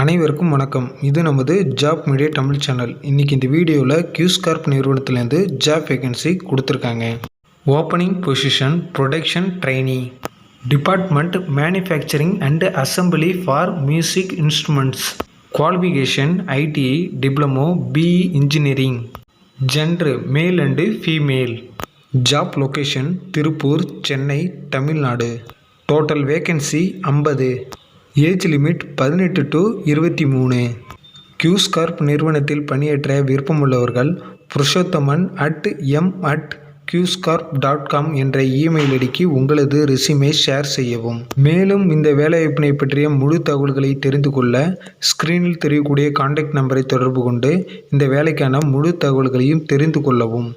அனைவருக்கும் வணக்கம். இது நமது ஜாப் மீடியா தமிழ் சேனல். இன்றைக்கி இந்த வீடியோவில் Quess Corp நிறுவனத்திலேருந்து ஜாப் வேகன்சி கொடுத்துருக்காங்க. Opening position production trainee, department manufacturing and assembly for music instruments, qualification ITI diploma BE engineering, gender male and female, job location Tiruppur, Chennai, Tamil Nadu. Total vacancy 50. Age limit 18 to 23. Quess Corp நிறுவனத்தில் பணியாற்ற விருப்பமுள்ளவர்கள் purushothaman@m@quesscorp.com என்ற email ஐடிக்கு உங்களது ரெஸ்யூமை share செய்யவும். மேலும் இந்த வேலைவாய்ப்பினை பற்றிய முழு தகவல்களை தெரிந்து கொள்ள ஸ்க்ரீனில் தெரியக்கூடிய கான்டாக்ட் நம்பரை தொடர்பு கொண்டு இந்த வேலைக்கான முழு தகவல்களையும் தெரிந்து கொள்ளவும்.